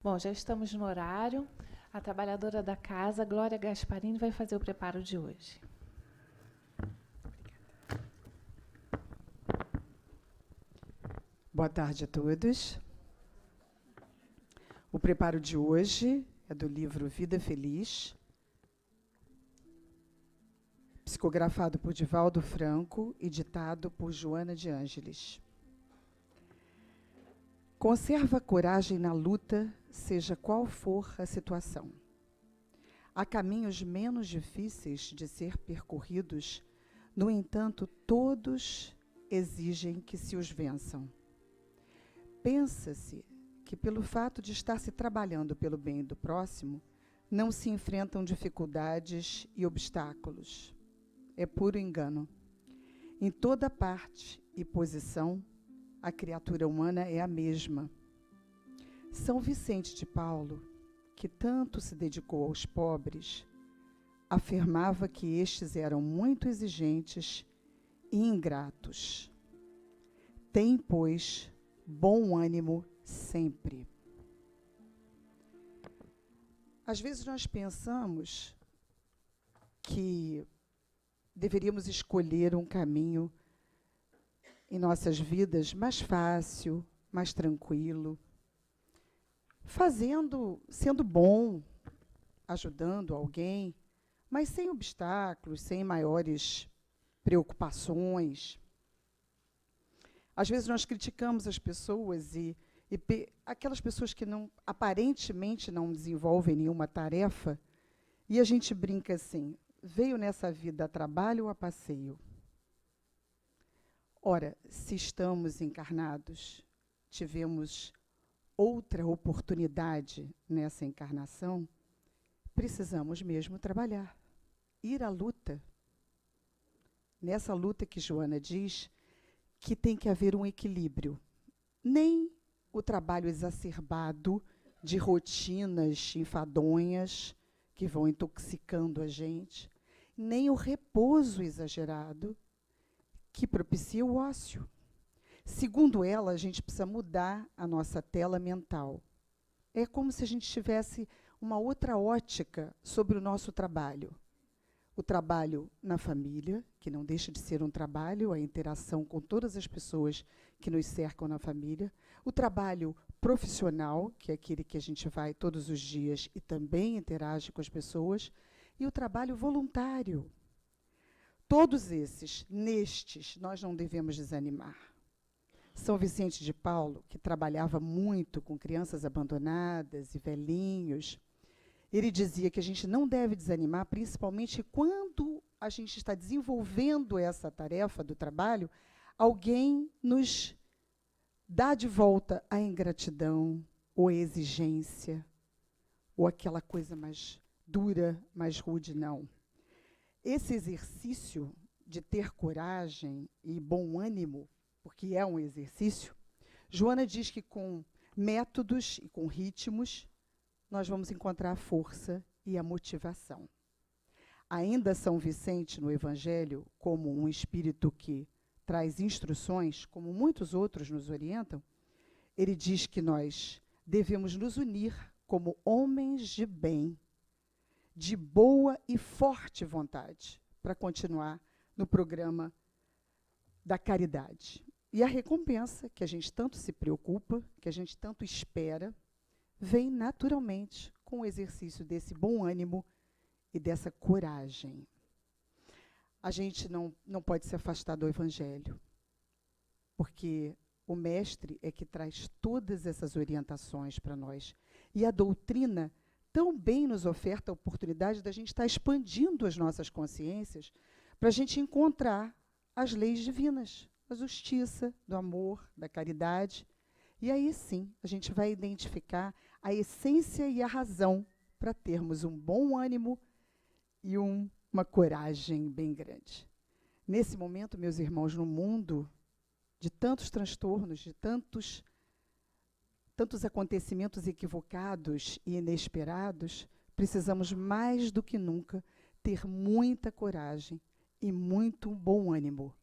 Bom, já estamos no horário. A trabalhadora da casa, Glória Gasparini, vai fazer o preparo de hoje. Boa tarde a todos. O preparo de hoje é do livro Vida Feliz, psicografado por Divaldo Franco e ditado por Joana de Ângeles. Conserva coragem na luta, seja qual for a situação. Há caminhos menos difíceis de ser percorridos, no entanto, todos exigem que se os vençam. Pensa-se que, pelo fato de estar se trabalhando pelo bem do próximo, não se enfrentam dificuldades e obstáculos. É puro engano. Em toda parte e posição, a criatura humana é a mesma. São Vicente de Paulo, que tanto se dedicou aos pobres, afirmava que estes eram muito exigentes e ingratos. Tem, pois, bom ânimo sempre. Às vezes nós pensamos que deveríamos escolher um caminho em nossas vidas mais fácil, mais tranquilo, sendo bom, ajudando alguém, mas sem obstáculos, sem maiores preocupações. Às vezes nós criticamos as pessoas e aquelas pessoas que aparentemente não desenvolvem nenhuma tarefa, e a gente brinca assim: veio nessa vida a trabalho ou a passeio? Ora, se estamos encarnados, tivemos outra oportunidade nessa encarnação, precisamos mesmo trabalhar, ir à luta. Nessa luta que Joana diz que tem que haver um equilíbrio. Nem o trabalho exacerbado de rotinas enfadonhas que vão intoxicando a gente, nem o repouso exagerado que propicia o ócio. Segundo ela, a gente precisa mudar a nossa tela mental. É como se a gente tivesse uma outra ótica sobre o nosso trabalho. O trabalho na família, que não deixa de ser um trabalho, a interação com todas as pessoas que nos cercam na família. O trabalho profissional, que é aquele que a gente vai todos os dias e também interage com as pessoas. E o trabalho voluntário. Todos nestes, nós não devemos desanimar. São Vicente de Paulo, que trabalhava muito com crianças abandonadas e velhinhos, ele dizia que a gente não deve desanimar, principalmente quando a gente está desenvolvendo essa tarefa do trabalho, alguém nos dá de volta a ingratidão, ou a exigência, ou aquela coisa mais dura, mais rude, não. Esse exercício de ter coragem e bom ânimo, porque é um exercício, Joana diz que com métodos e com ritmos, nós vamos encontrar a força e a motivação. Ainda São Vicente, no Evangelho, como um espírito que traz instruções, como muitos outros nos orientam, ele diz que nós devemos nos unir como homens de bem, de boa e forte vontade, para continuar no programa da caridade. E a recompensa, que a gente tanto se preocupa, que a gente tanto espera, vem naturalmente com o exercício desse bom ânimo e dessa coragem. A gente não pode se afastar do Evangelho, porque o Mestre é que traz todas essas orientações para nós. E a doutrina também nos oferta a oportunidade da gente estar expandindo as nossas consciências para a gente encontrar as leis divinas, a justiça, do amor, da caridade. E aí sim, a gente vai identificar a essência e a razão para termos um bom ânimo e uma coragem bem grande. Nesse momento, meus irmãos, no mundo de tantos transtornos, de tantos acontecimentos equivocados e inesperados, precisamos mais do que nunca ter muita coragem e muito bom ânimo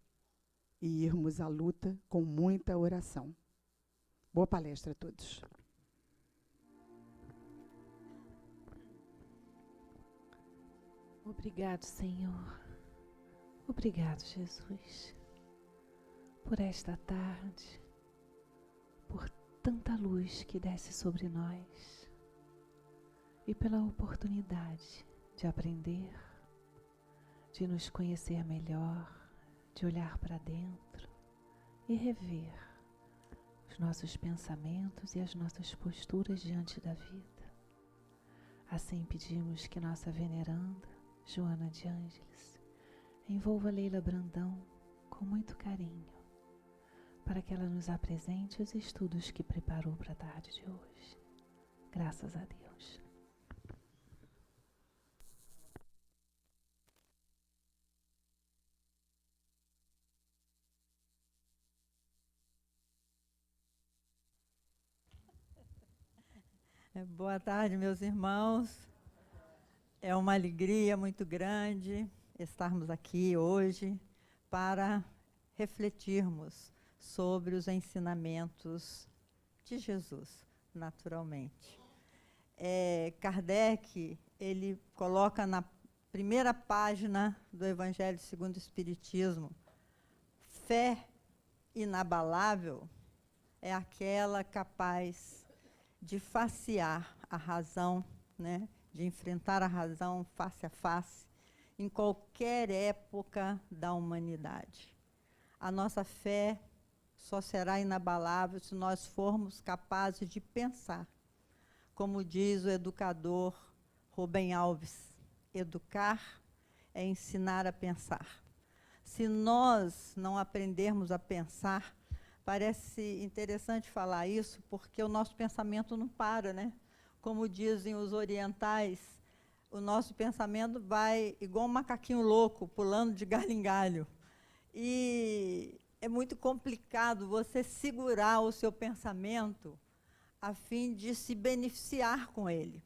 e irmos à luta com muita oração. Boa palestra a todos. Obrigado, Senhor. Obrigado, Jesus, por esta tarde, por tanta luz que desce sobre nós e pela oportunidade de aprender, de nos conhecer melhor, de olhar para dentro e rever os nossos pensamentos e as nossas posturas diante da vida. Assim pedimos que nossa veneranda Joana de Ângeles envolva Leila Brandão com muito carinho, para que ela nos apresente os estudos que preparou para a tarde de hoje. Graças a Deus. Boa tarde, meus irmãos. É uma alegria muito grande estarmos aqui hoje para refletirmos sobre os ensinamentos de Jesus, naturalmente. Kardec, ele coloca na primeira página do Evangelho segundo o Espiritismo: fé inabalável é aquela capaz de facear a razão, né? De enfrentar a razão face a face, em qualquer época da humanidade. A nossa fé só será inabalável se nós formos capazes de pensar. Como diz o educador Rubem Alves, educar é ensinar a pensar. Se nós não aprendermos a pensar, parece interessante falar isso, porque o nosso pensamento não para, né? Como dizem os orientais, o nosso pensamento vai igual um macaquinho louco, pulando de galho em galho. E é muito complicado você segurar o seu pensamento a fim de se beneficiar com ele.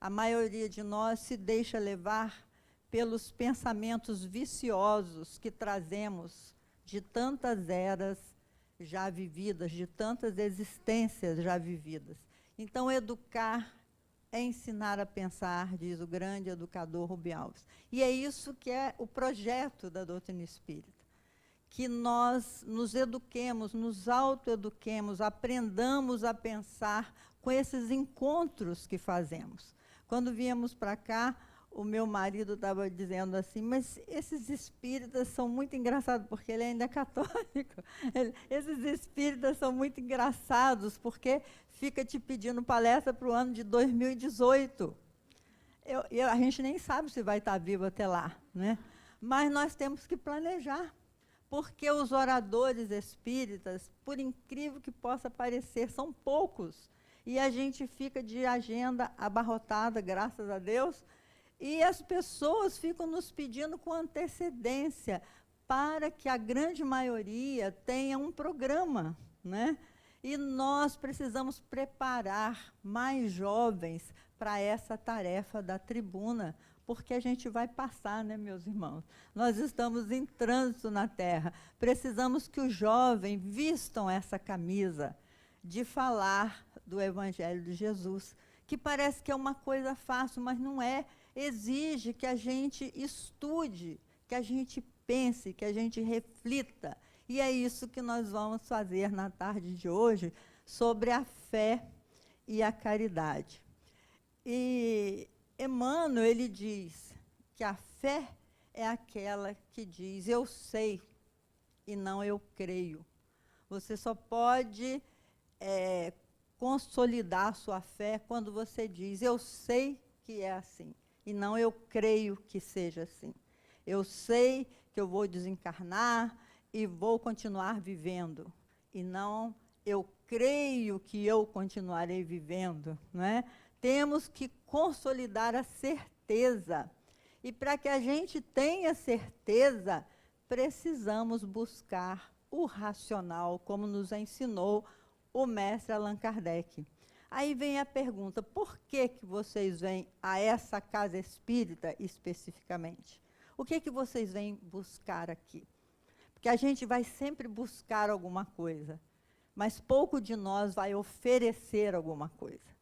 A maioria de nós se deixa levar pelos pensamentos viciosos que trazemos de tantas eras já vividas, de tantas existências já vividas. Então, educar é ensinar a pensar, diz o grande educador Rubem Alves. E é isso que é o projeto da doutrina espírita. Que nós nos eduquemos, nos autoeduquemos, aprendamos a pensar com esses encontros que fazemos. Quando viemos para cá, o meu marido estava dizendo assim, mas esses espíritas são muito engraçados, porque ele ainda é católico. Esses espíritas são muito engraçados, porque fica te pedindo palestra para o ano de 2018. A gente nem sabe se vai estar vivo até lá, né? Mas nós temos que planejar, porque os oradores espíritas, por incrível que possa parecer, são poucos. E a gente fica de agenda abarrotada, graças a Deus, e as pessoas ficam nos pedindo com antecedência para que a grande maioria tenha um programa, né? E nós precisamos preparar mais jovens para essa tarefa da tribuna, porque a gente vai passar, né, meus irmãos? Nós estamos em trânsito na Terra. Precisamos que os jovens vistam essa camisa de falar do Evangelho de Jesus, que parece que é uma coisa fácil, mas não é. Exige que a gente estude, que a gente pense, que a gente reflita. E é isso que nós vamos fazer na tarde de hoje, sobre a fé e a caridade. E Emmanuel, ele diz que a fé é aquela que diz, eu sei e não eu creio. Você só pode consolidar a sua fé quando você diz, eu sei que é assim. E não eu creio que seja assim. Eu sei que eu vou desencarnar e vou continuar vivendo. E não eu creio que eu continuarei vivendo. Não é? Temos que consolidar a certeza. E para que a gente tenha certeza, precisamos buscar o racional, como nos ensinou o mestre Allan Kardec. Aí vem a pergunta, por que vocês vêm a essa casa espírita especificamente? O que vocês vêm buscar aqui? Porque a gente vai sempre buscar alguma coisa, mas pouco de nós vai oferecer alguma coisa.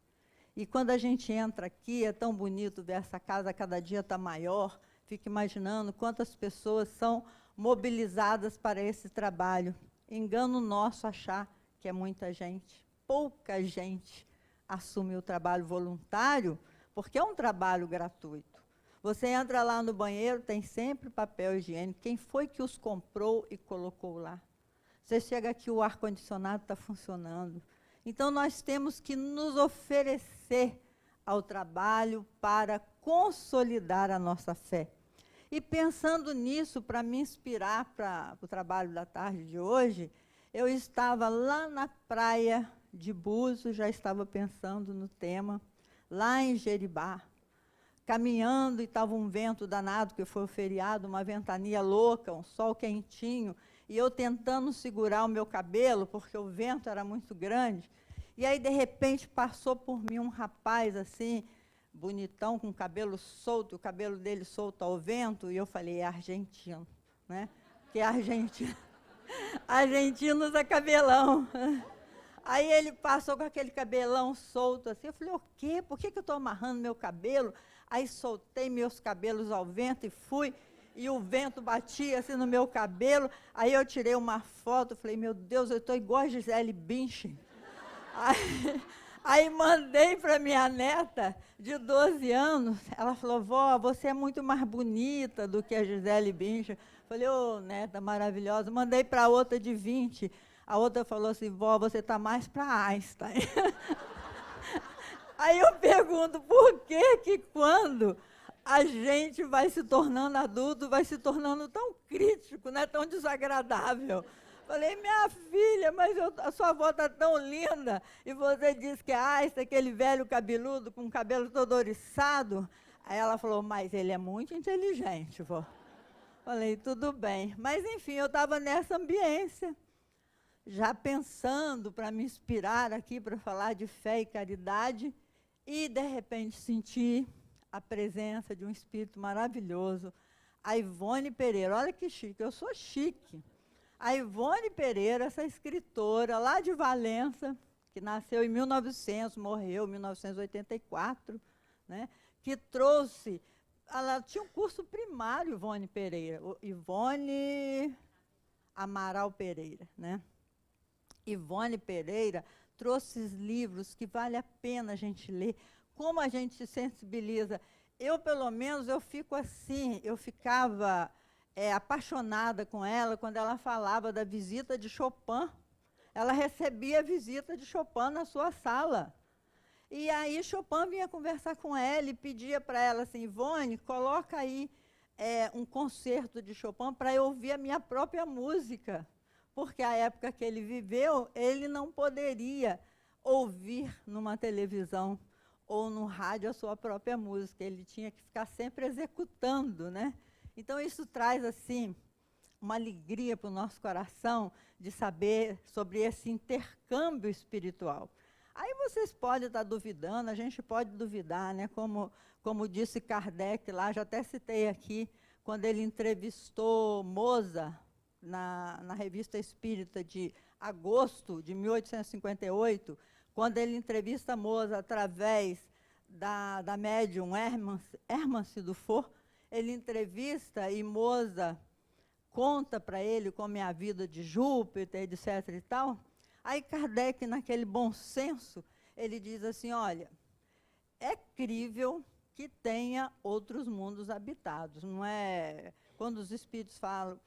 E quando a gente entra aqui, é tão bonito ver essa casa, cada dia está maior, fico imaginando quantas pessoas são mobilizadas para esse trabalho. Engano nosso achar que é muita gente. Pouca gente assume o trabalho voluntário, porque é um trabalho gratuito. Você entra lá no banheiro, tem sempre papel higiênico. Quem foi que os comprou e colocou lá? Você chega aqui, o ar-condicionado está funcionando. Então, nós temos que nos oferecer ao trabalho para consolidar a nossa fé. E pensando nisso, para me inspirar para o trabalho da tarde de hoje, eu estava lá na praia de Búzios, já estava pensando no tema, lá em Jeribá, caminhando, e estava um vento danado, que foi o feriado, uma ventania louca, um sol quentinho, e eu tentando segurar o meu cabelo, porque o vento era muito grande. E aí, de repente, passou por mim um rapaz, assim, bonitão, com o cabelo solto, o cabelo dele solto ao vento, e eu falei, é argentino, né? Porque argentino usa cabelão. Aí ele passou com aquele cabelão solto, assim, eu falei, o quê? Por que eu estou amarrando meu cabelo? Aí soltei meus cabelos ao vento e fui, e o vento batia assim no meu cabelo. Aí eu tirei uma foto, falei, meu Deus, eu estou igual a Gisele Bündchen. Aí mandei para minha neta, de 12 anos, ela falou, vó, você é muito mais bonita do que a Gisele Bündchen. Falei, ô, neta maravilhosa. Mandei para outra de 20, a outra falou assim, vó, você está mais para Einstein. Aí eu pergunto, por que quando a gente vai se tornando adulto, vai se tornando tão crítico, né, tão desagradável? Falei, minha filha, mas a sua avó está tão linda, e você diz que é Einstein, aquele velho cabeludo, com o cabelo todo oriçado. Aí ela falou, mas ele é muito inteligente, vó. Falei, tudo bem. Mas, enfim, eu estava nessa ambiência, já pensando para me inspirar aqui, para falar de fé e caridade, e, de repente, senti a presença de um espírito maravilhoso, a Ivone Pereira. Olha que chique, eu sou chique. A Ivone Pereira, essa escritora lá de Valença, que nasceu em 1900, morreu em 1984, né, que trouxe, ela tinha um curso primário, Ivone Pereira, Ivone Amaral Pereira, né? Ivone Pereira trouxe livros que vale a pena a gente ler, como a gente se sensibiliza. Eu, pelo menos, eu fico assim, eu ficava apaixonada com ela quando ela falava da visita de Chopin. Ela recebia a visita de Chopin na sua sala. E aí Chopin vinha conversar com ela e pedia para ela assim, Ivone, coloca aí um concerto de Chopin para eu ouvir a minha própria música. Porque a época que ele viveu, ele não poderia ouvir numa televisão ou no rádio a sua própria música. Ele tinha que ficar sempre executando, né? Então, isso traz, assim, uma alegria para o nosso coração de saber sobre esse intercâmbio espiritual. Aí vocês podem estar duvidando, a gente pode duvidar, né? Como disse Kardec lá, já até citei aqui, quando ele entrevistou Moza na Revista Espírita de agosto de 1858, quando ele entrevista Moza através da médium Hermance Dufour, ele entrevista e Moza conta para ele como é a vida de Júpiter, etc. e tal. Aí Kardec, naquele bom senso, ele diz assim, olha, é crível que tenha outros mundos habitados. Não é? Quando os espíritos falam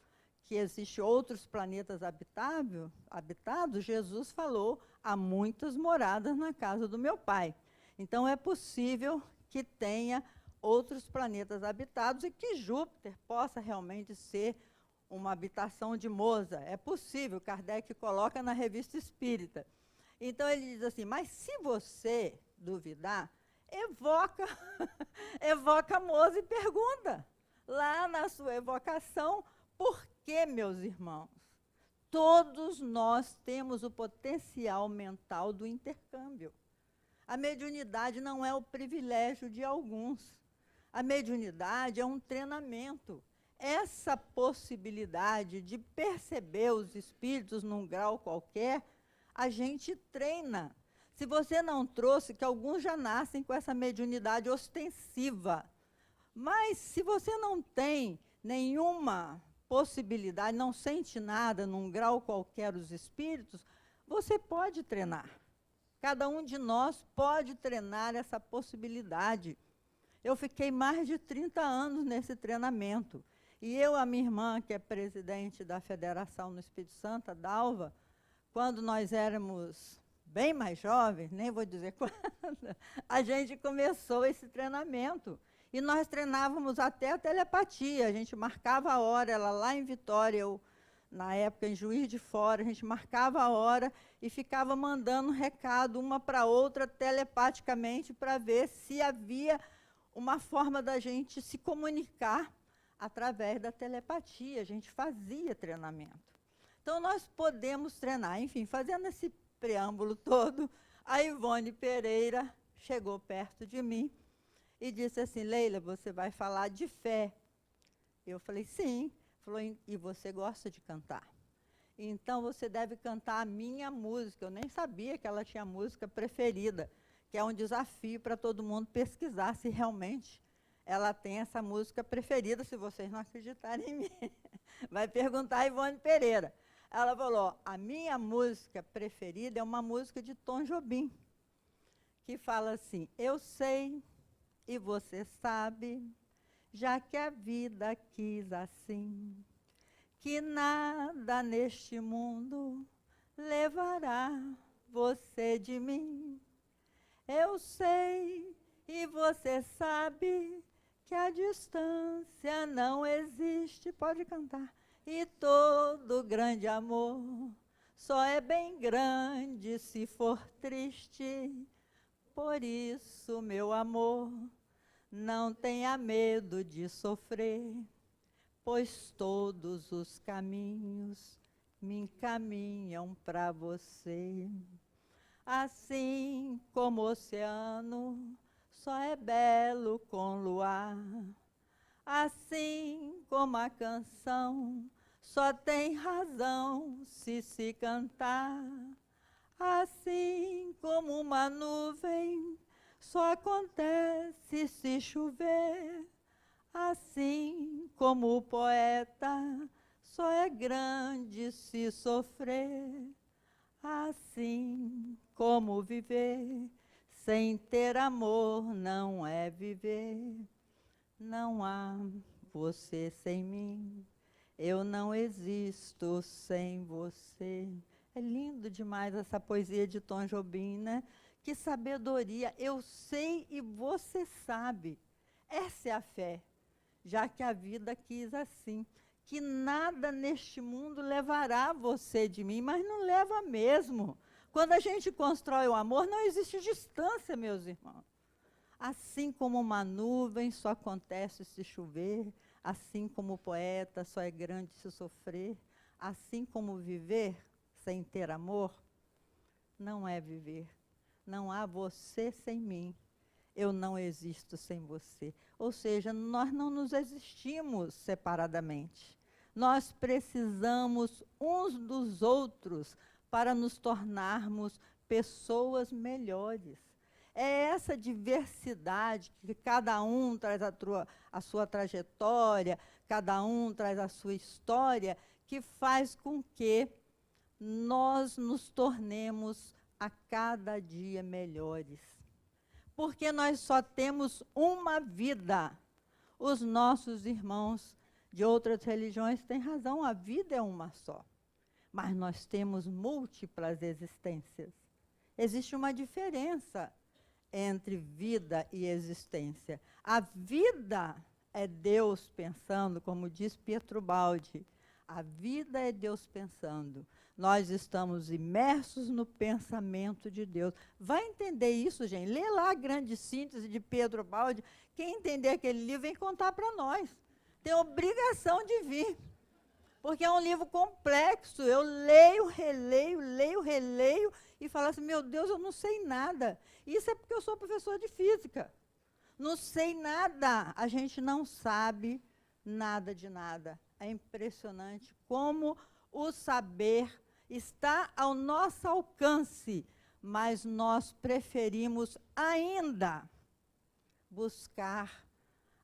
que existem outros planetas habitados, Jesus falou, há muitas moradas na casa do meu Pai. Então, é possível que tenha outros planetas habitados e que Júpiter possa realmente ser uma habitação de Moza. É possível, Kardec coloca na Revista Espírita. Então, ele diz assim, mas se você duvidar, evoca Moza e pergunta, lá na sua evocação, por que, meus irmãos? Todos nós temos o potencial mental do intercâmbio. A mediunidade não é o privilégio de alguns. A mediunidade é um treinamento. Essa possibilidade de perceber os espíritos num grau qualquer, a gente treina. Se você não trouxe, que alguns já nascem com essa mediunidade ostensiva, Mas se você não tem nenhuma possibilidade, não sente nada num grau qualquer os espíritos, você pode treinar. Cada um de nós pode treinar essa possibilidade. Eu fiquei mais de 30 anos nesse treinamento. E eu, a minha irmã, que é presidente da Federação no Espírito Santo, a Dalva, quando nós éramos bem mais jovens, nem vou dizer quando, a gente começou esse treinamento. E nós treinávamos até a telepatia. A gente marcava a hora, ela lá em Vitória, eu, na época em Juiz de Fora, a gente marcava a hora e ficava mandando recado uma para outra telepaticamente para ver se havia uma forma da gente se comunicar através da telepatia. A gente fazia treinamento. Então, nós podemos treinar. Enfim, fazendo esse preâmbulo todo, a Ivone Pereira chegou perto de mim e disse assim, Leila, você vai falar de fé. Eu falei, sim. Falou, e você gosta de cantar? Então, você deve cantar a minha música. Eu nem sabia que ela tinha música preferida, que é um desafio para todo mundo pesquisar se realmente ela tem essa música preferida, se vocês não acreditarem em mim. Vai perguntar a Ivone Pereira. Ela falou, a minha música preferida é uma música de Tom Jobim, que fala assim, eu sei e você sabe, já que a vida quis assim, que nada neste mundo levará você de mim. Eu sei e você sabe que a distância não existe, pode cantar, e todo grande amor só é bem grande se for triste. Por isso, meu amor, não tenha medo de sofrer, pois todos os caminhos me encaminham para você. Assim como o oceano só é belo com luar, assim como a canção só tem razão se cantar, assim como uma nuvem só acontece se chover, assim como o poeta só é grande se sofrer, assim como viver sem ter amor não é viver. Não há você sem mim, eu não existo sem você. É lindo demais essa poesia de Tom Jobim, né? Que sabedoria, eu sei e você sabe. Essa é a fé, já que a vida quis assim, que nada neste mundo levará você de mim, mas não leva mesmo. Quando a gente constrói o amor, não existe distância, meus irmãos. Assim como uma nuvem só acontece se chover, assim como o poeta só é grande se sofrer, assim como viver sem ter amor, não é viver. Não há você sem mim, eu não existo sem você. Ou seja, nós não nos existimos separadamente. Nós precisamos uns dos outros para nos tornarmos pessoas melhores. É essa diversidade, que cada um traz a sua trajetória, cada um traz a sua história, que faz com que nós nos tornemos a cada dia melhores. Porque nós só temos uma vida. Os nossos irmãos de outras religiões têm razão, a vida é uma só. Mas nós temos múltiplas existências. Existe uma diferença entre vida e existência. A vida é Deus pensando, como diz Pietro Baldi. A vida é Deus pensando. Nós estamos imersos no pensamento de Deus. Vai entender isso, gente? Lê lá a grande síntese de Pietro Baldi. Quem entender aquele livro, vem contar para nós. Tem obrigação de vir. Porque é um livro complexo. Eu leio, releio e falo assim, meu Deus, eu não sei nada. Isso é porque eu sou professora de física. Não sei nada. A gente não sabe nada de nada. É impressionante como o saber está ao nosso alcance, mas nós preferimos ainda buscar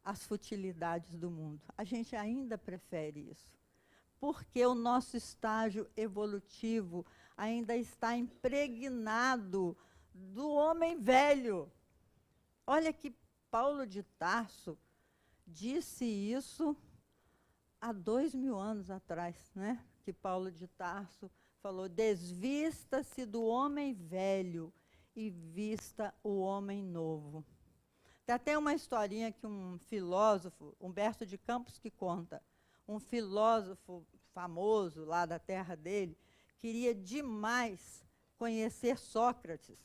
as futilidades do mundo. A gente ainda prefere isso, porque o nosso estágio evolutivo ainda está impregnado do homem velho. Olha que Paulo de Tarso disse isso há 2000 anos atrás, né? Que Paulo de Tarso falou: desvista-se do homem velho e vista o homem novo. Tem até uma historinha que um filósofo, Humberto de Campos, que conta. Um filósofo famoso lá da terra dele queria demais conhecer Sócrates,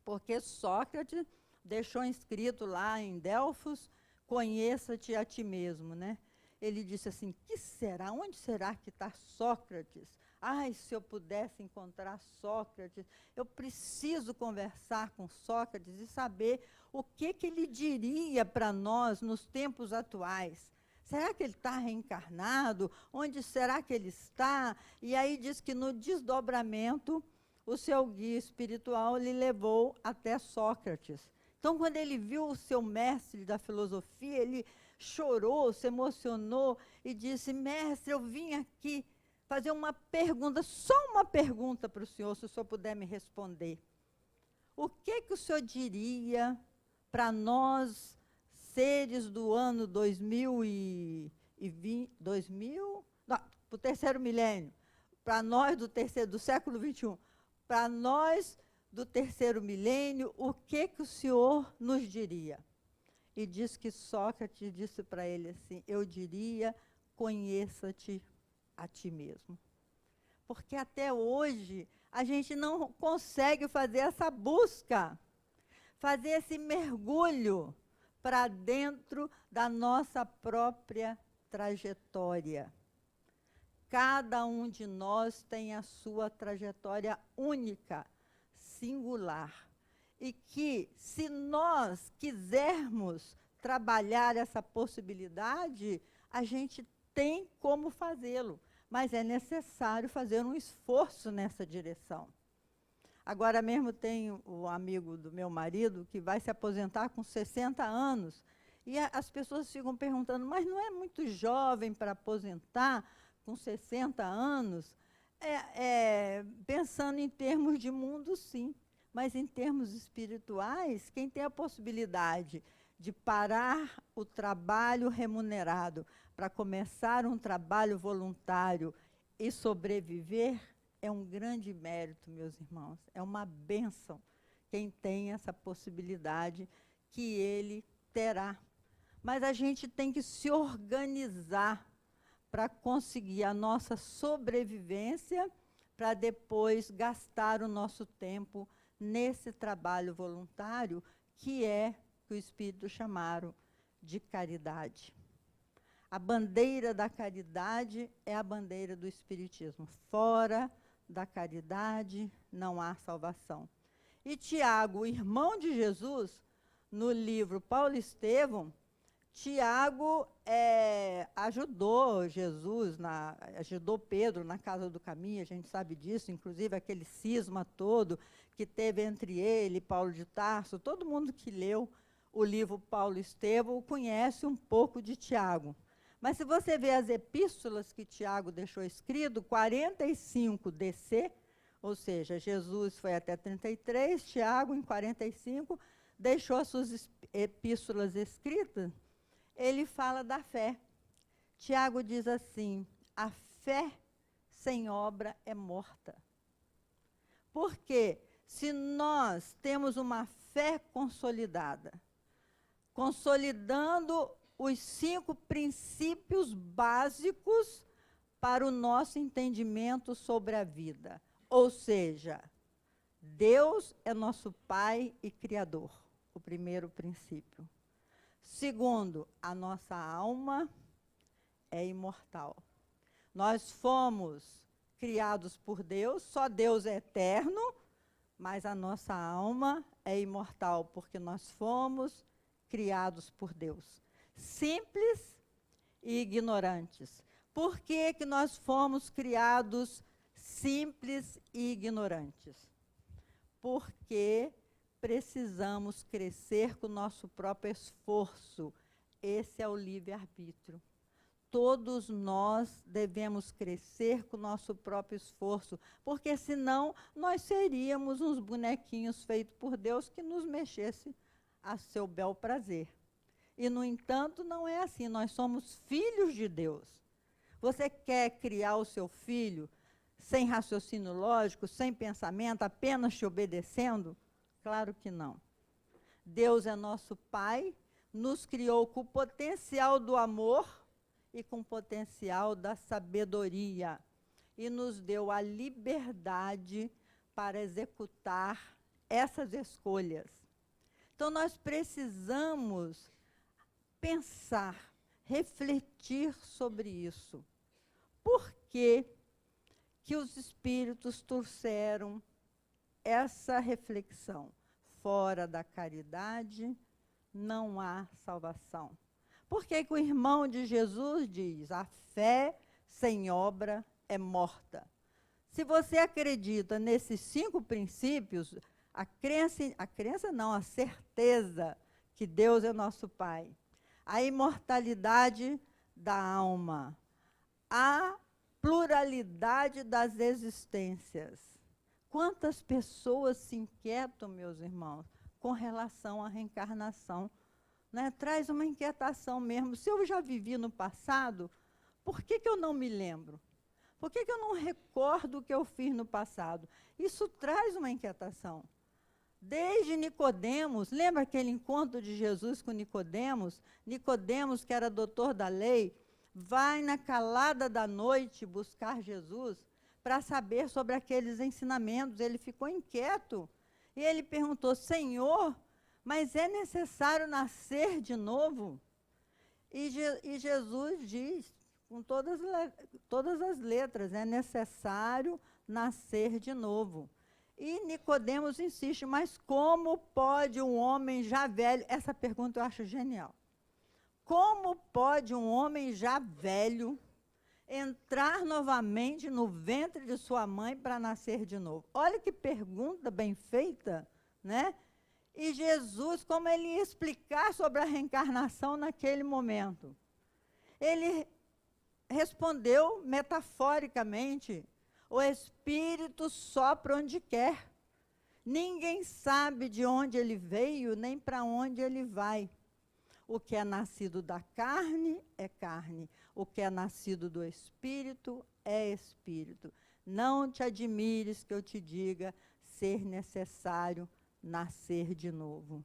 porque Sócrates deixou escrito lá em Delfos: conheça-te a ti mesmo, né? Ele disse assim: que será? Onde será que está Sócrates? Ai, se eu pudesse encontrar Sócrates, eu preciso conversar com Sócrates e saber o que ele diria para nós nos tempos atuais. Será que ele está reencarnado? Onde será que ele está? E aí diz que no desdobramento, o seu guia espiritual lhe levou até Sócrates. Então, quando ele viu o seu mestre da filosofia, ele chorou, se emocionou e disse: mestre, eu vim aqui fazer uma pergunta, só uma pergunta para o senhor, se o senhor puder me responder. O que o senhor diria para nós, seres do ano 2020, para o terceiro milênio, para nós do século XXI, para nós do terceiro milênio, o que o senhor nos diria? E diz que Sócrates disse para ele assim: eu diria, conheça-te a ti mesmo. Porque até hoje a gente não consegue fazer essa busca, fazer esse mergulho para dentro da nossa própria trajetória. Cada um de nós tem a sua trajetória única, singular. E que, se nós quisermos trabalhar essa possibilidade, a gente tem como fazê-lo, mas é necessário fazer um esforço nessa direção. Agora mesmo tem o amigo do meu marido que vai se aposentar com 60 anos, e as pessoas ficam perguntando: mas não é muito jovem para aposentar com 60 anos? Pensando em termos de mundo, sim. Mas em termos espirituais, quem tem a possibilidade de parar o trabalho remunerado para começar um trabalho voluntário e sobreviver, é um grande mérito, meus irmãos. É uma bênção quem tem essa possibilidade, que ele terá. Mas a gente tem que se organizar para conseguir a nossa sobrevivência, para depois gastar o nosso tempo nesse trabalho voluntário, que o Espírito chamaram de caridade. A bandeira da caridade é a bandeira do Espiritismo. Fora da caridade não há salvação. E Tiago, irmão de Jesus, no livro Paulo Estevão, Tiago ajudou Jesus, ajudou Pedro na casa do caminho, a gente sabe disso, inclusive aquele cisma todo que teve entre ele e Paulo de Tarso. Todo mundo que leu o livro Paulo Estevão conhece um pouco de Tiago. Mas se você vê as epístolas que Tiago deixou escrito, 45 DC, ou seja, Jesus foi até 33, Tiago, em 45, deixou as suas epístolas escritas. Ele fala da fé. Tiago diz assim: a fé sem obra é morta. Porque se nós temos uma fé consolidada, consolidando os 5 princípios básicos para o nosso entendimento sobre a vida, ou seja, Deus é nosso Pai e Criador, o primeiro princípio. Segundo, a nossa alma é imortal. Nós fomos criados por Deus, só Deus é eterno, mas a nossa alma é imortal, porque nós fomos criados por Deus. Simples e ignorantes. Por que nós fomos criados simples e ignorantes? Porque precisamos crescer com o nosso próprio esforço. Esse é o livre-arbítrio. Todos nós devemos crescer com o nosso próprio esforço, porque senão nós seríamos uns bonequinhos feitos por Deus que nos mexesse a seu bel prazer. E, no entanto, não é assim, nós somos filhos de Deus. Você quer criar o seu filho sem raciocínio lógico, sem pensamento, apenas te obedecendo? Claro que não. Deus é nosso Pai, nos criou com o potencial do amor e com o potencial da sabedoria, e nos deu a liberdade para executar essas escolhas. Então, nós precisamos pensar, refletir sobre isso. Por que os espíritos trouxeram essa reflexão? Fora da caridade não há salvação. Por que o irmão de Jesus diz: a fé sem obra é morta? Se você acredita nesses 5 princípios, a certeza que Deus é nosso Pai, a imortalidade da alma, a pluralidade das existências. Quantas pessoas se inquietam, meus irmãos, com relação à reencarnação? Né? Traz uma inquietação mesmo. Se eu já vivi no passado, por que eu não me lembro? Por que eu não recordo o que eu fiz no passado? Isso traz uma inquietação. Desde Nicodemos, lembra aquele encontro de Jesus com Nicodemos? Nicodemos, que era doutor da lei, vai na calada da noite buscar Jesus para saber sobre aqueles ensinamentos. Ele ficou inquieto e ele perguntou: Senhor, mas é necessário nascer de novo? E Jesus diz, com todas as letras, é necessário nascer de novo. E Nicodemos insiste: mas como pode um homem já velho? Essa pergunta eu acho genial. Como pode um homem já velho entrar novamente no ventre de sua mãe para nascer de novo? Olha que pergunta bem feita, né? E Jesus, como ele ia explicar sobre a reencarnação naquele momento? Ele respondeu metaforicamente: o Espírito sopra onde quer. Ninguém sabe de onde ele veio, nem para onde ele vai. O que é nascido da carne é carne. O que é nascido do Espírito é Espírito. Não te admires que eu te diga ser necessário nascer de novo.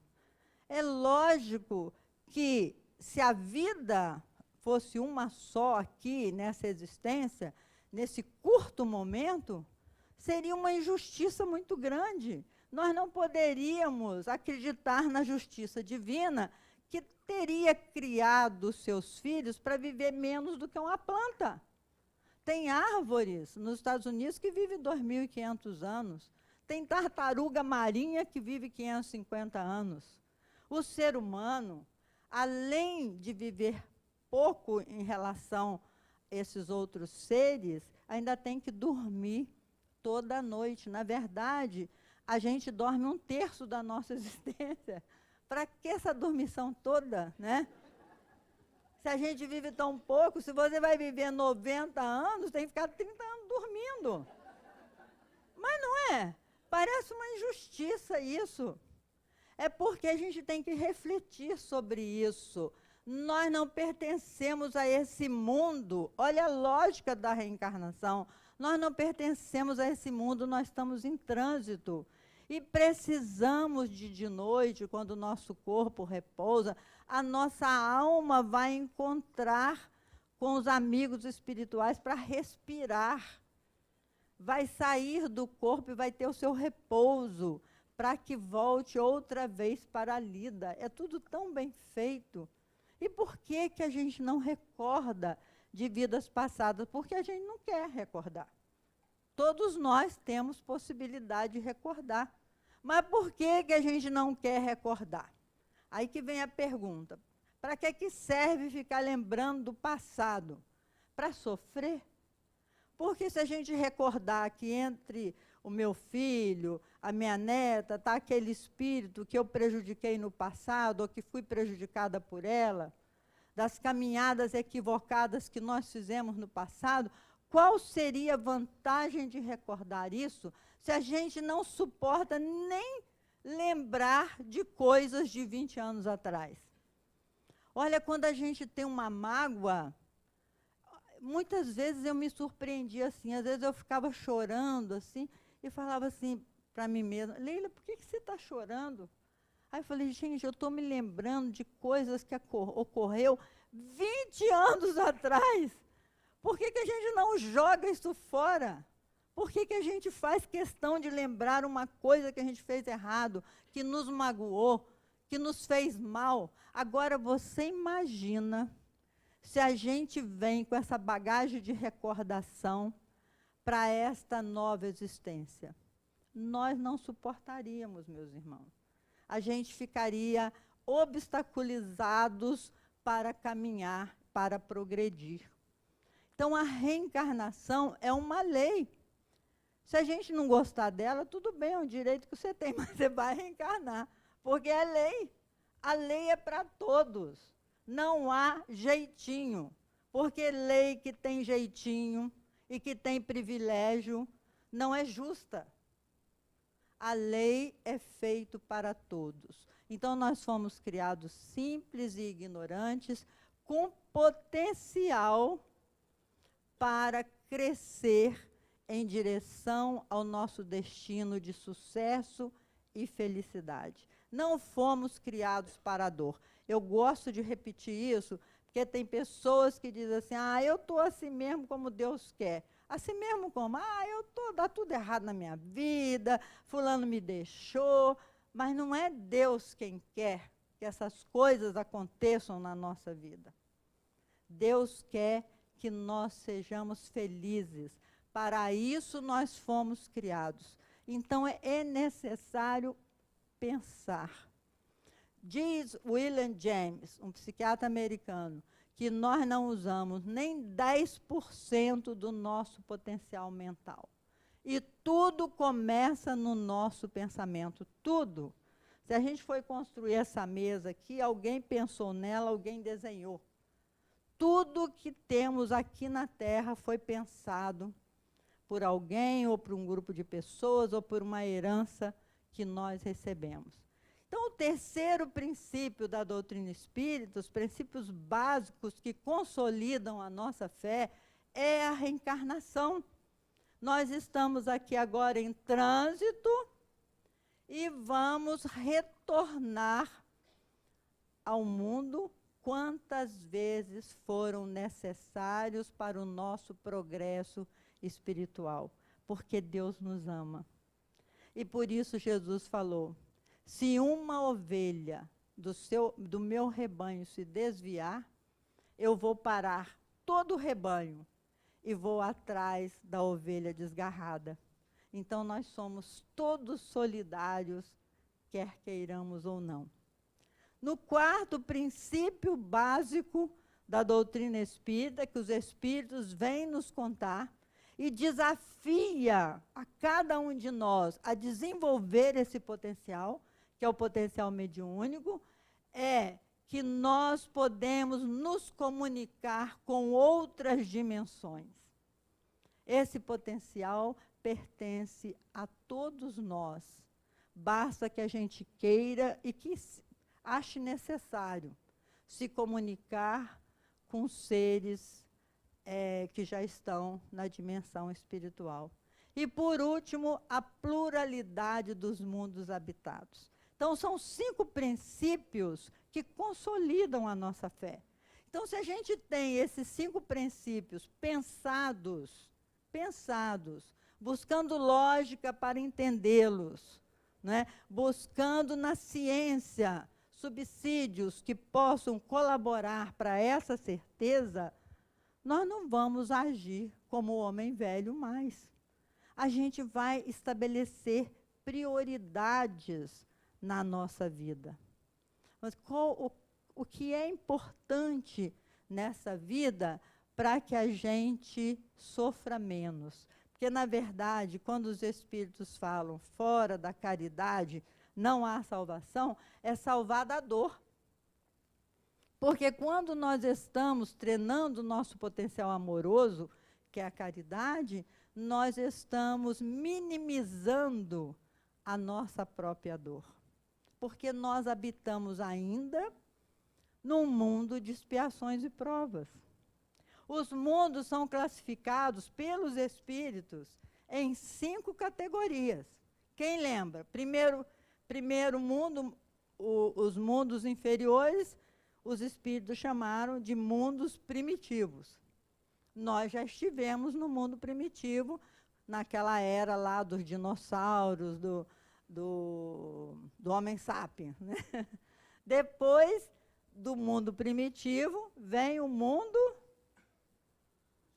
É lógico que, se a vida fosse uma só aqui, nessa existência, nesse curto momento, seria uma injustiça muito grande. Nós não poderíamos acreditar na justiça divina, que teria criado seus filhos para viver menos do que uma planta. Tem árvores nos Estados Unidos que vivem 2.500 anos. Tem tartaruga marinha que vive 550 anos. O ser humano, além de viver pouco em relação a esses outros seres, ainda tem que dormir toda noite. Na verdade, a gente dorme 1/3 da nossa existência. Para que essa dormição toda, né? Se a gente vive tão pouco, se você vai viver 90 anos, tem que ficar 30 anos dormindo. Mas não é? Parece uma injustiça isso. É porque a gente tem que refletir sobre isso. Nós não pertencemos a esse mundo. Olha a lógica da reencarnação. Nós não pertencemos a esse mundo, nós estamos em trânsito. E precisamos de noite, quando o nosso corpo repousa, a nossa alma vai encontrar com os amigos espirituais para respirar. Vai sair do corpo e vai ter o seu repouso, para que volte outra vez para a lida. É tudo tão bem feito. E por que a gente não recorda de vidas passadas? Porque a gente não quer recordar. Todos nós temos possibilidade de recordar. Mas por que a gente não quer recordar? Aí que vem a pergunta: para que serve ficar lembrando do passado? Para sofrer? Porque se a gente recordar que entre o meu filho, a minha neta, está aquele espírito que eu prejudiquei no passado, ou que fui prejudicada por ela, das caminhadas equivocadas que nós fizemos no passado, qual seria a vantagem de recordar isso se a gente não suporta nem lembrar de coisas de 20 anos atrás? Olha, quando a gente tem uma mágoa, muitas vezes eu me surpreendia assim, às vezes eu ficava chorando assim, e falava assim para mim mesma, Leila, por que você está chorando? Aí eu falei, gente, eu estou me lembrando de coisas que ocorreu 20 anos atrás. Por que a gente não joga isso fora? Por que a gente faz questão de lembrar uma coisa que a gente fez errado, que nos magoou, que nos fez mal? Agora, você imagina se a gente vem com essa bagagem de recordação para esta nova existência. Nós não suportaríamos, meus irmãos. A gente ficaria obstaculizados para caminhar, para progredir. Então, a reencarnação é uma lei. Se a gente não gostar dela, tudo bem, é um direito que você tem, mas você vai reencarnar, porque é lei. A lei é para todos. Não há jeitinho, porque lei que tem jeitinho e que tem privilégio não é justa. A lei é feita para todos. Então, nós fomos criados simples e ignorantes, com potencial para crescer em direção ao nosso destino de sucesso e felicidade. Não fomos criados para a dor. Eu gosto de repetir isso, porque tem pessoas que dizem assim, eu estou assim mesmo como Deus quer. Assim mesmo como, dá tudo errado na minha vida, fulano me deixou, mas não é Deus quem quer que essas coisas aconteçam na nossa vida. Deus quer que nós sejamos felizes. Para isso nós fomos criados. Então é necessário pensar. Diz William James, um psiquiatra americano, que nós não usamos nem 10% do nosso potencial mental. E tudo começa no nosso pensamento, tudo. Se a gente foi construir essa mesa aqui, alguém pensou nela, alguém desenhou. Tudo que temos aqui na Terra foi pensado por alguém, ou por um grupo de pessoas, ou por uma herança que nós recebemos. Então, o terceiro princípio da doutrina espírita, os princípios básicos que consolidam a nossa fé, é a reencarnação. Nós estamos aqui agora em trânsito e vamos retornar ao mundo quantas vezes foram necessários para o nosso progresso espiritual, porque Deus nos ama. E por isso Jesus falou, se uma ovelha do meu rebanho se desviar, eu vou parar todo o rebanho e vou atrás da ovelha desgarrada. Então, nós somos todos solidários, quer queiramos ou não. No quarto princípio básico da doutrina espírita, que os espíritos vêm nos contar, e desafia a cada um de nós a desenvolver esse potencial, que é o potencial mediúnico, é que nós podemos nos comunicar com outras dimensões. Esse potencial pertence a todos nós. Basta que a gente queira e que ache necessário se comunicar com seres que já estão na dimensão espiritual. E, por último, a pluralidade dos mundos habitados. Então, são 5 princípios que consolidam a nossa fé. Então, se a gente tem esses 5 princípios pensados, buscando lógica para entendê-los, né? Buscando na ciência subsídios que possam colaborar para essa certeza, nós não vamos agir como o homem velho mais. A gente vai estabelecer prioridades na nossa vida. Mas o que é importante nessa vida para que a gente sofra menos? Porque, na verdade, quando os espíritos falam fora da caridade, não há salvação, é salvar da dor. Porque quando nós estamos treinando o nosso potencial amoroso, que é a caridade, nós estamos minimizando a nossa própria dor. Porque nós habitamos ainda num mundo de expiações e provas. Os mundos são classificados pelos espíritos em 5 categorias. Quem lembra? Primeiro mundo, os mundos inferiores, os espíritos chamaram de mundos primitivos. Nós já estivemos no mundo primitivo, naquela era lá dos dinossauros, do Homem Sapiens, né? Depois do mundo primitivo, vem o mundo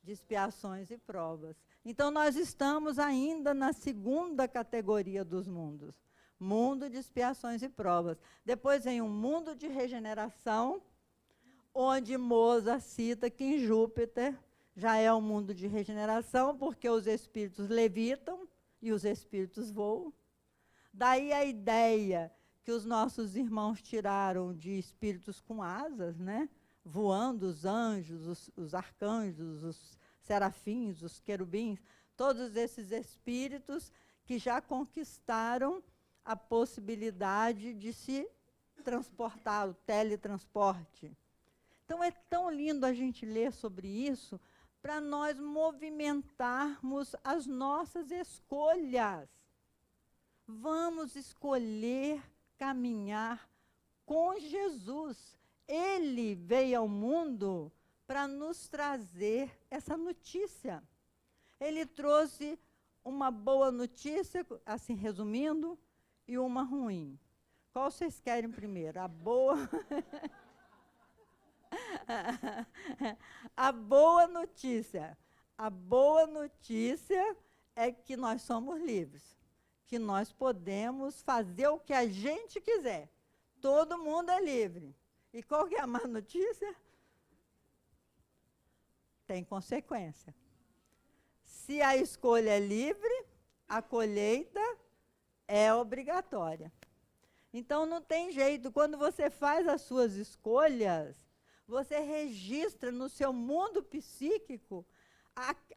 de expiações e provas. Então, nós estamos ainda na 2ª categoria dos mundos, mundo de expiações e provas. Depois vem um mundo de regeneração, onde Mozart cita que em Júpiter já é um mundo de regeneração, porque os espíritos levitam e os espíritos voam. Daí a ideia que os nossos irmãos tiraram de espíritos com asas, né? Voando, os anjos, os arcanjos, os serafins, os querubins, todos esses espíritos que já conquistaram a possibilidade de se transportar, o teletransporte. Então, é tão lindo a gente ler sobre isso, para nós movimentarmos as nossas escolhas. Vamos escolher caminhar com Jesus. Ele veio ao mundo para nos trazer essa notícia. Ele trouxe uma boa notícia, assim resumindo, e uma ruim. Qual vocês querem primeiro? A boa... A boa notícia. A boa notícia é que nós somos livres, que nós podemos fazer o que a gente quiser. Todo mundo é livre. E qual que é a má notícia? Tem consequência. Se a escolha é livre, a colheita é obrigatória. Então, não tem jeito. Quando você faz as suas escolhas, você registra no seu mundo psíquico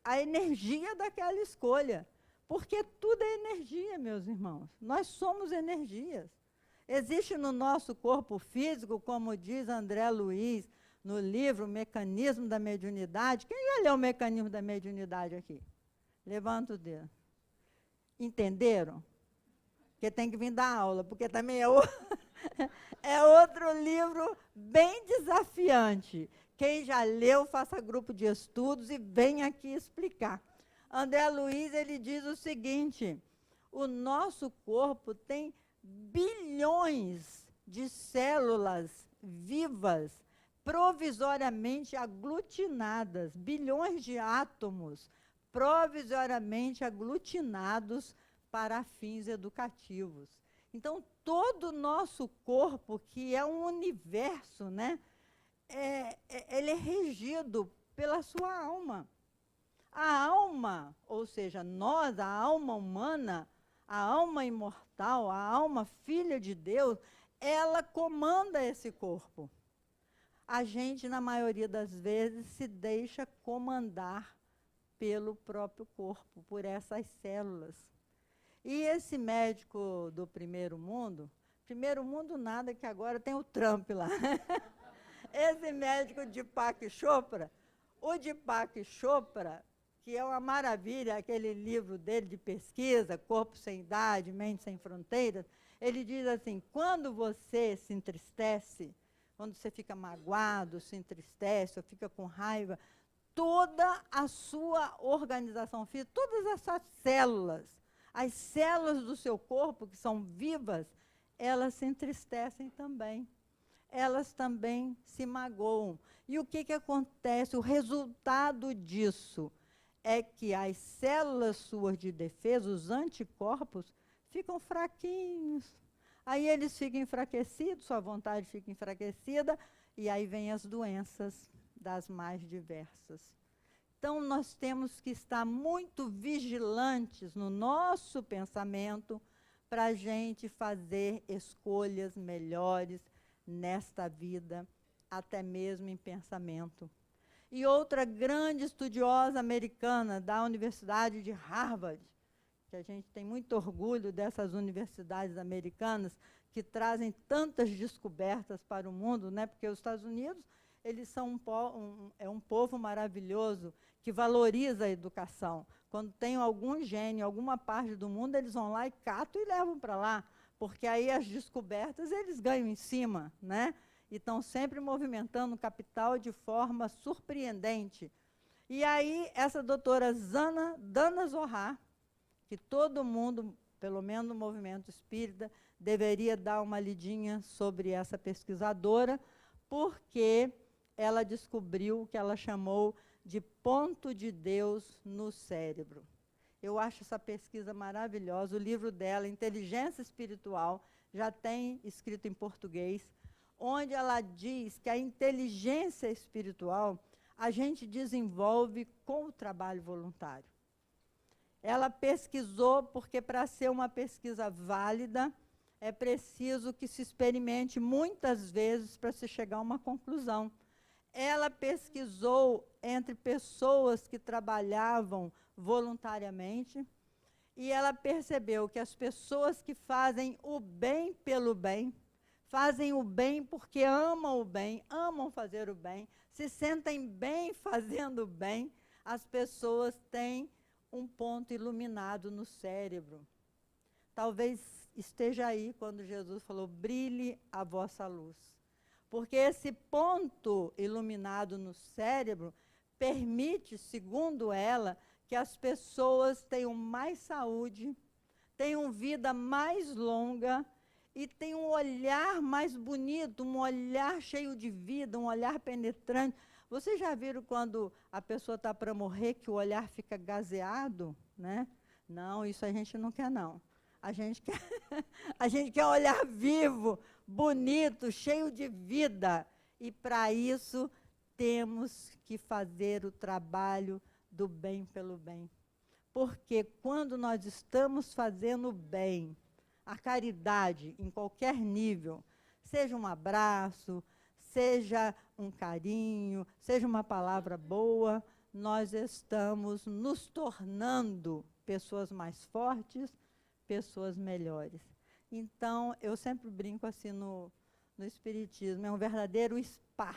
a energia daquela escolha. Porque tudo é energia, meus irmãos. Nós somos energias. Existe no nosso corpo físico, como diz André Luiz, no livro Mecanismo da Mediunidade. Quem já leu o Mecanismo da Mediunidade aqui? Levanta o dedo. Entenderam? Porque tem que vir dar aula, porque também é outro livro bem desafiante. Quem já leu, faça grupo de estudos e venha aqui explicar. André Luiz, ele diz o seguinte: o nosso corpo tem bilhões de células vivas, provisoriamente aglutinadas, bilhões de átomos provisoriamente aglutinados para fins educativos. Então, todo o nosso corpo, que é um universo, né, ele é regido pela sua alma. A alma, ou seja, nós, a alma humana, a alma imortal, a alma filha de Deus, ela comanda esse corpo. A gente, na maioria das vezes, se deixa comandar pelo próprio corpo, por essas células. E esse médico do primeiro mundo nada, que agora tem o Trump lá. Esse médico Deepak Chopra, o Deepak Chopra, que é uma maravilha, aquele livro dele de pesquisa, Corpo Sem Idade, Mente Sem Fronteiras, ele diz assim: quando você se entristece, quando você fica magoado, se entristece ou fica com raiva, toda a sua organização física, todas essas células, as células do seu corpo, que são vivas, elas se entristecem também. Elas também se magoam. E o que acontece? O resultado disso é que as células suas de defesa, os anticorpos, ficam fraquinhos. Aí eles ficam enfraquecidos, sua vontade fica enfraquecida, e aí vêm as doenças das mais diversas. Então, nós temos que estar muito vigilantes no nosso pensamento para a gente fazer escolhas melhores nesta vida até mesmo em pensamento. E outra grande estudiosa americana da Universidade de Harvard, que a gente tem muito orgulho dessas universidades americanas, que trazem tantas descobertas para o mundo, né? Porque os Estados Unidos, eles são um povo maravilhoso, que valoriza a educação. Quando tem algum gênio, alguma parte do mundo, eles vão lá e catam e levam para lá, porque aí as descobertas eles ganham em cima, né? E estão sempre movimentando o capital de forma surpreendente. E aí, essa doutora Dana Zohar, que todo mundo, pelo menos no movimento espírita, deveria dar uma lidinha sobre essa pesquisadora, porque ela descobriu o que ela chamou de ponto de Deus no cérebro. Eu acho essa pesquisa maravilhosa. O livro dela, Inteligência Espiritual, já tem escrito em português, onde ela diz que a inteligência espiritual a gente desenvolve com o trabalho voluntário. Ela pesquisou, porque para ser uma pesquisa válida, é preciso que se experimente muitas vezes para se chegar a uma conclusão. Ela pesquisou entre pessoas que trabalhavam voluntariamente e ela percebeu que as pessoas que fazem o bem pelo bem, fazem o bem porque amam o bem, amam fazer o bem, se sentem bem fazendo o bem, as pessoas têm um ponto iluminado no cérebro. Talvez esteja aí quando Jesus falou, brilhe a vossa luz. Porque esse ponto iluminado no cérebro permite, segundo ela, que as pessoas tenham mais saúde, tenham vida mais longa e tenham um olhar mais bonito, um olhar cheio de vida, um olhar penetrante. Vocês já viram quando a pessoa está para morrer, que o olhar fica gazeado, né? Não, isso a gente não quer, não. A gente quer um olhar vivo, bonito, cheio de vida. E, para isso, temos que fazer o trabalho do bem pelo bem. Porque quando nós estamos fazendo bem, a caridade, em qualquer nível, seja um abraço, seja um carinho, seja uma palavra boa, nós estamos nos tornando pessoas mais fortes, pessoas melhores. Então, eu sempre brinco assim no Espiritismo, é um verdadeiro spa.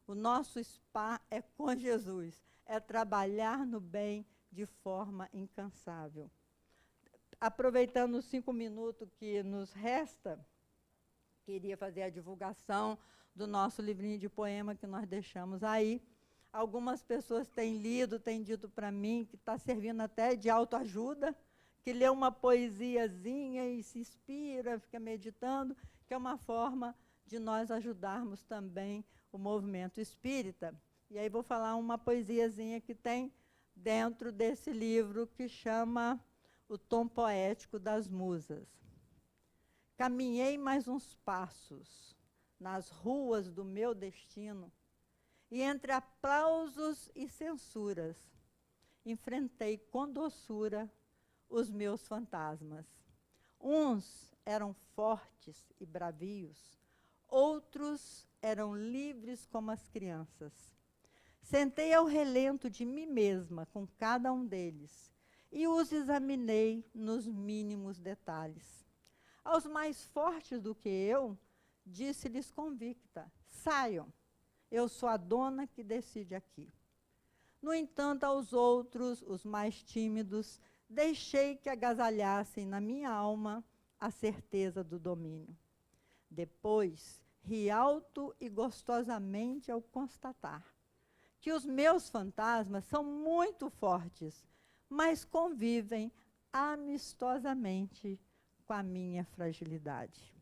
O nosso spa é com Jesus, é trabalhar no bem de forma incansável. Aproveitando os 5 minutos que nos resta, queria fazer a divulgação do nosso livrinho de poema que nós deixamos aí. Algumas pessoas têm lido, têm dito para mim que está servindo até de autoajuda, que lê uma poesiazinha e se inspira, fica meditando, que é uma forma de nós ajudarmos também o movimento espírita. E aí vou falar uma poesiazinha que tem dentro desse livro que chama O Tom Poético das Musas. Caminhei mais uns passos nas ruas do meu destino e entre aplausos e censuras enfrentei com doçura os meus fantasmas. Uns eram fortes e bravios, outros eram livres como as crianças. Sentei ao relento de mim mesma com cada um deles e os examinei nos mínimos detalhes. Aos mais fortes do que eu, disse-lhes convicta, saiam, eu sou a dona que decide aqui. No entanto, aos outros, os mais tímidos, deixei que agasalhassem na minha alma a certeza do domínio. Depois, ri alto e gostosamente ao constatar que os meus fantasmas são muito fortes, mas convivem amistosamente com a minha fragilidade.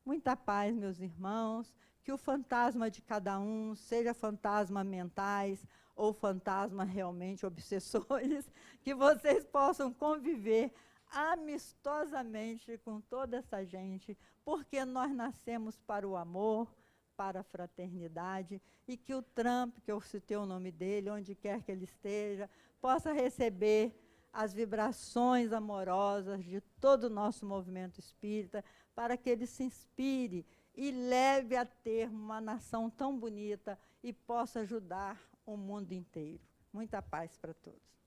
Muita paz, meus irmãos, que o fantasma de cada um, seja fantasma mentais ou fantasma realmente obsessores, que vocês possam conviver amistosamente com toda essa gente, porque nós nascemos para o amor, para a fraternidade, e que o Trump, que eu citei o nome dele, onde quer que ele esteja, possa receber as vibrações amorosas de todo o nosso movimento espírita, para que ele se inspire e leve a termo uma nação tão bonita e possa ajudar o mundo inteiro. Muita paz para todos.